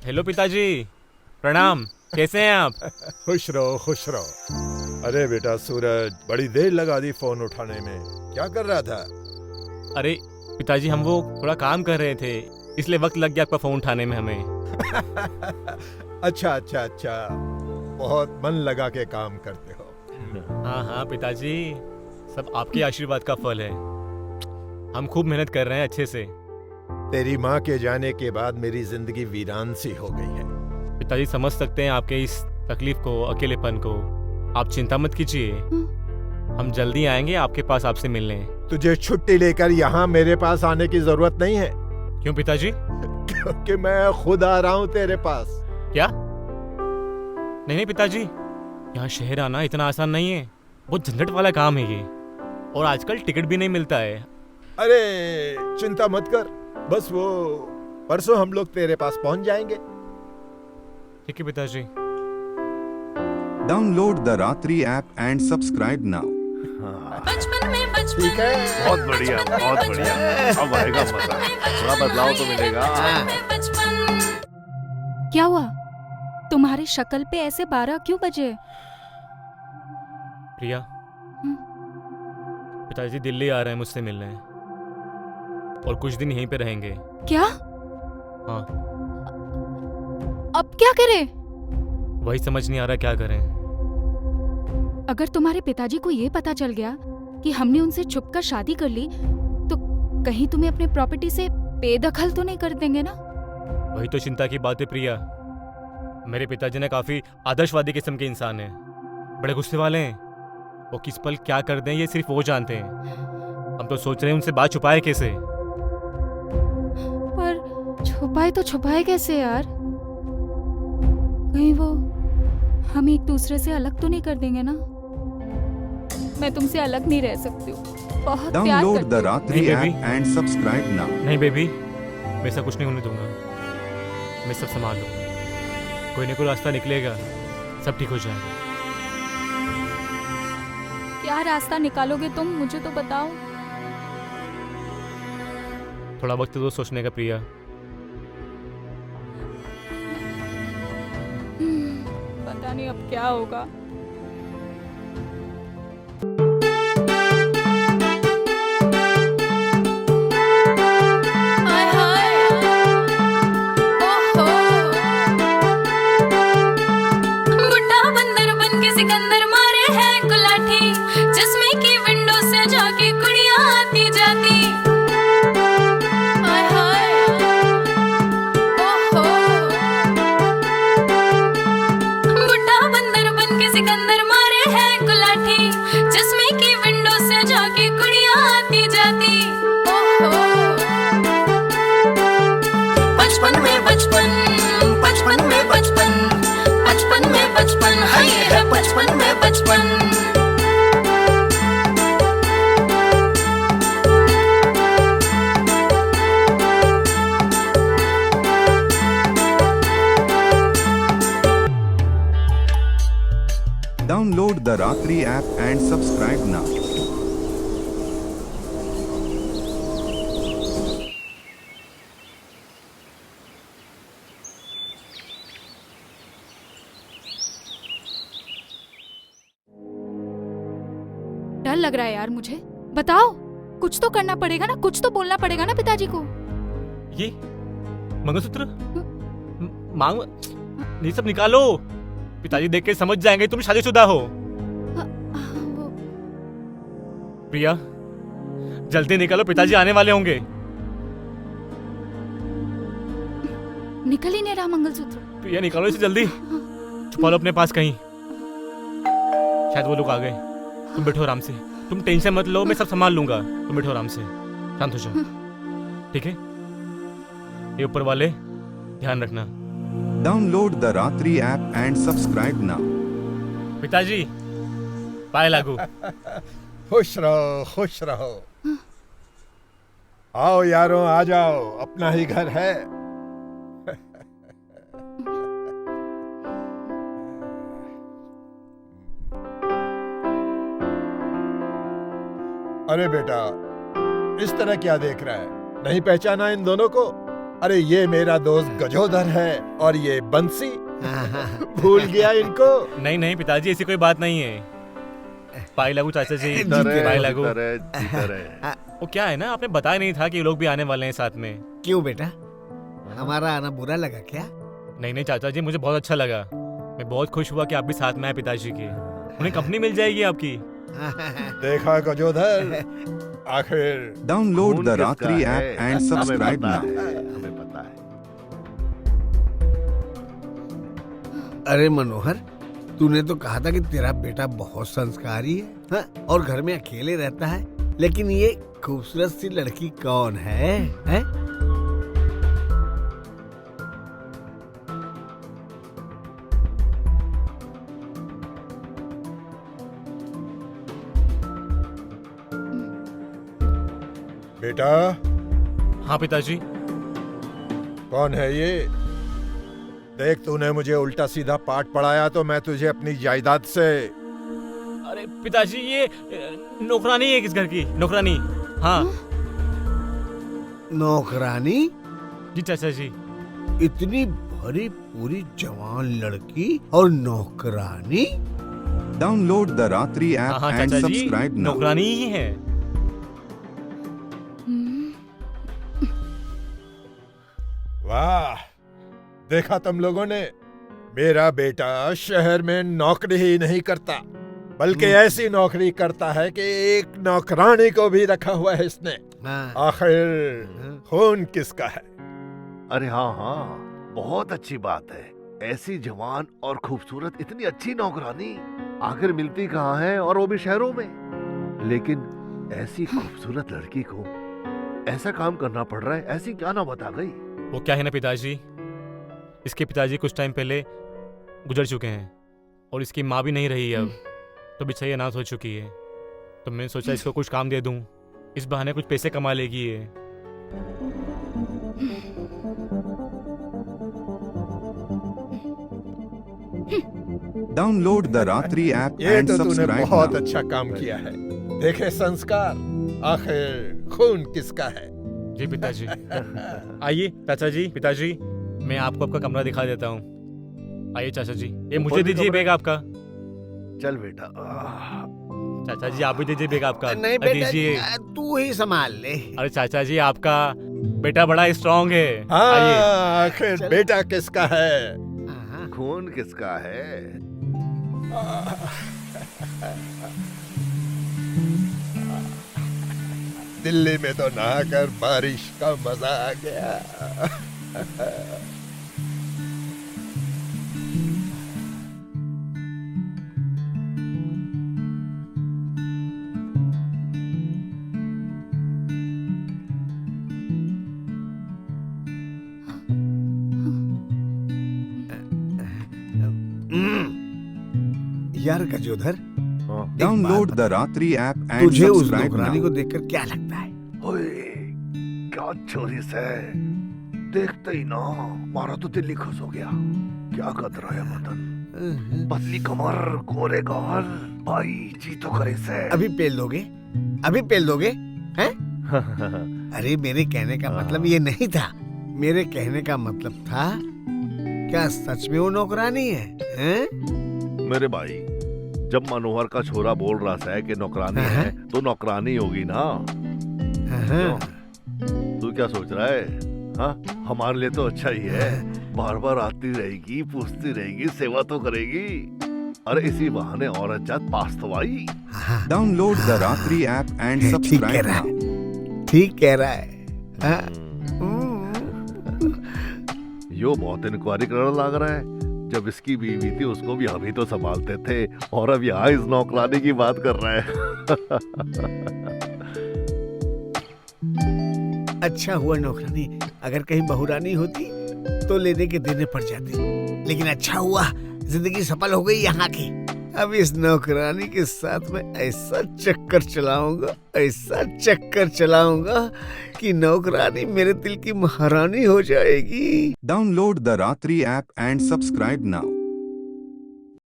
Hello पिताजी, प्रणाम। कैसे हैं आप? खुश रहो खुश रहो। अरे बेटा सूरज, बड़ी देर लगा दी फोन उठाने में, क्या कर रहा था? अरे पिताजी, हम वो थोड़ा काम कर रहे थे, इसलिए वक्त लग गया आपका फोन उठाने में हमें। अच्छा अच्छा अच्छा, बहुत मन लगा के काम करते हो। हाँ हाँ पिताजी, सब आपके आशीर्वाद का फल है। हम खूब मेहनत कर रहे हैं अच्छे से। तेरी माँ के जाने के बाद मेरी जिंदगी वीरान सी हो गई है। पिताजी समझ सकते हैं आपके इस तकलीफ को, अकेलेपन को। आप चिंता मत कीजिए, हम जल्दी आएंगे आपके पास आपसे मिलने। तुझे छुट्टी लेकर यहाँ मेरे पास आने की जरूरत नहीं है। क्यों पिताजी? क्योंकि मैं खुद आ रहा हूँ तेरे पास। क्या? नहीं नहीं पिताजी, यहाँ शहर आना इतना आसान नहीं है। बहुत झंझट वाला काम है ये, और आजकल टिकट भी नहीं मिलता है। अरे चिंता मत कर, बस वो परसों हम लोग तेरे पास पहुंच जाएंगे। ठीक है पिताजी। Download the Ratri app and subscribe now. बचपन में बचपन ठीक है, बहुत बढ़िया बहुत बढ़िया। अब आएगा मजा, थोड़ा बदलाव तो मिलेगा। बचपन क्या हुआ? तुम्हारी शक्ल पे ऐसे 12 क्यों बजे? प्रिया, पिताजी दिल्ली आ रहे हैं मुझसे मिलने, और कुछ दिन यहीं पे रहेंगे। क्या? हाँ, अब क्या करें? वही समझ नहीं आ रहा क्या करें। अगर तुम्हारे पिताजी को ये पता चल गया कि हमने उनसे छुपकर शादी कर ली, तो कहीं तुम्हें अपने प्रॉपर्टी से बेदखल तो नहीं कर देंगे ना? वही तो चिंता की बात है प्रिया। मेरे पिताजी ने काफी आदर्शवादी किस्म के इंसान हैं, बड़े गुस्से वाले हैं। वो किस पल क्या कर दें ये सिर्फ वो जानते हैं। हम तो सोच रहे हैं उनसे बात छुपाए कैसे। पर छुपाए तो छुपाए कैसे यार? कहीं वो हम एक दूसरे से अलग तो नहीं कर देंगे ना? मैं तुमसे अलग नहीं रह सकती हूँ, बहुत प्यार Download करती the हूँ। Ratri नहीं, app baby. and subscribe now. नहीं बेबी, मैं ऐसा कुछ नहीं होने दूंगा। मैं सब संभाल लूंगा, कोई ना कोई रास्ता निकलेगा, सब ठीक हो जाएगा। क्या रास्ता निकालोगे तुम, मुझे तो बताओ। थोड़ा वक्त तो सोचने का प्रिया। पता नहीं अब क्या होगा। हाय हाय ओहो बुड्ढा बंदर बन के सिकंदर मारे है गुलाठी, जिसमें की विंडो से जाके कुड़ियां आती जाती। हाय हाय ओहो बुड्ढा बंदर बन के सिकंदर मारे है गुलाठी, जिसमें की विंडो से जाके कुड़ियां आती जाती। ओहो बचपन में बचपन, बचपन में बचपन, बचपन में बचपन, हाय है बचपन में बचपन। Download the Ratri app and subscribe now. डर लग रहा है यार मुझे। बताओ, कुछ तो करना पड़ेगा ना, कुछ तो बोलना पड़ेगा ना पिताजी को। ये मंगलसूत्र मांग, ये सब निकालो। पिताजी देख के समझ जाएंगे तुम शादीशुदा हो। वो प्रिया, जल्दी निकालो, पिताजी आने वाले होंगे। निकल ही नहीं रहा मंगलसूत्र। प्रिया निकालो इसे जल्दी, छुपा लो अपने पास कहीं। शायद वो लोग आ गए। तुम बैठो आराम से, तुम टेंशन मत लो, मैं सब संभाल लूंगा। तुम बैठो आराम से, शांत हो जाओ, ठीक है? ये ऊपर वाले ध्यान रखना। Download the Ratri app and subscribe now. पिताजी पाए लागू। खुश रहो खुश रहो। आओ यारों, आ जाओ, अपना ही घर है। अरे बेटा, इस तरह क्या देख रहा है? नहीं पहचाना इन दोनों को? अरे ये मेरा दोस्त गजोधर है और ये बंसी। भूल गया इनको? नहीं नहीं पिताजी, ऐसी कोई बात नहीं है। पाई लागू चाचा जी, पाई लागू। वो क्या है ना, आपने बताया नहीं था कि ये लोग भी आने वाले हैं साथ में। क्यों बेटा, हमारा आना बुरा लगा क्या? नहीं नहीं चाचा जी, मुझे बहुत अच्छा लगा। मैं बहुत खुश हुआ कि आप भी साथ में आए पिताजी के। उन्हें कंपनी मिल जाएगी आपकी। देखा गजोधर, आखिर Download the Ratri app and subscribe now. हमें पता है। अरे मनोहर, तूने तो कहा था कि तेरा बेटा बहुत संस्कारी है, हाँ? और घर में अकेले रहता है, लेकिन ये खूबसूरत सी लड़की कौन है, हैं? बेटा, हाँ पिताजी। कौन है ये? देख, तूने मुझे उल्टा सीधा पाठ पढ़ाया तो मैं तुझे अपनी जायदाद से। अरे पिताजी, ये नौकरानी है किस घर की, नौकरानी। हाँ नौकरानी? जी चाचा जी। इतनी भरी पूरी जवान लड़की और नौकरानी? Download the Ratri हाँ app हाँ and चाचा जी, subscribe now. नौकरानी ही है। वाह, देखा तुम लोगों ने, मेरा बेटा शहर में नौकरी ही नहीं करता, बल्कि ऐसी नौकरी करता है कि एक नौकरानी को भी रखा हुआ है इसने। हाँ। आखिर खून किसका है? अरे हाँ हाँ, बहुत अच्छी बात है। ऐसी जवान और खूबसूरत इतनी अच्छी नौकरानी आखिर मिलती कहाँ है, और वो भी शहरों में। लेकिन ऐसी खूबसूरत लड़की को ऐसा काम करना पड़ रहा है, ऐसी क्या ना बता गई। वो क्या है ना पिताजी, इसके पिताजी कुछ टाइम पहले गुजर चुके हैं और इसकी माँ भी नहीं रही अब, तो बेचारी अनाथ हो चुकी है। तो मैंने सोचा इसको कुछ काम दे दूं, इस बहाने कुछ पैसे कमा लेगी ये। Download the Ratri app ये and तो तूने subscribe बहुत now. अच्छा काम किया है। देखे संस्कार, आखिर खून किसका है? जी पिताजी। आइए चाचा जी, पिताजी, मैं आपको आपका कमरा दिखा देता हूँ। आइए चाचा जी, ये मुझे कौन सी दीजिए कमरा? बैग आपका। चल बेटा। चाचा जी आप भी दीजिए बैग आपका। नहीं बेटा, दीजिए। तू ही संभाल ले। अरे चाचा जी, आपका बेटा बड़ा स्ट्रांग है। आइए। हाँ, आखिर चल। बेटा किसका है? हाँ। खून किसका है? दिल्ली में तो नहाकर बारिश का मजा आ गया। यार गजोधर, हाँ। Download the Ratri app and तुझे उस subscribe नौकरानी को now. देखकर क्या लगता है? ओए, क्या चोरिस है। देखते ही ना मारा तो दिल ही खुश हो गया। क्या कतरा है बदन, पतली कमर, गोरे गाल, भाई जी तो करे से। अभी पेल दोगे? अभी पेल दोगे? हैं? अरे मेरे कहने का मतलब ये नहीं था। मेरे कहने का मतलब था, क्या सच में वो नौकरानी है? हैं? मेरे भाई, जब मनोहर का छोरा बोल रहा है कि नौकरानी है, तो नौकरानी होगी ना। हाँ। तू क्या सोच रहा है? हाँ, हमारे लिए तो अच्छा ही है। बार बार आती रहेगी, पूछती रहेगी, सेवा तो करेगी। अरे इसी बहाने औरत जात पास तो आई। Download the Ratri app and ठीक कह subscribe रहा now. है, ठीक कह रहा है। हाँ। यो बहुत इंक्वायरी करने लग रहा है। जब इसकी बीवी थी उसको भी हम ही तो संभालते थे, और अब यहाँ इस नौकरानी की बात कर रहा है। अच्छा हुआ नौकरानी, अगर कहीं बहुरानी होती तो लेने के देने पड़ जाते, लेकिन अच्छा हुआ जिंदगी सफल हो गई यहाँ की। अब इस नौकरानी के साथ में ऐसा चक्कर चलाऊंगा, ऐसा चक्कर चलाऊंगा कि नौकरानी मेरे दिल की महारानी हो जाएगी। Download the Ratri app and subscribe now.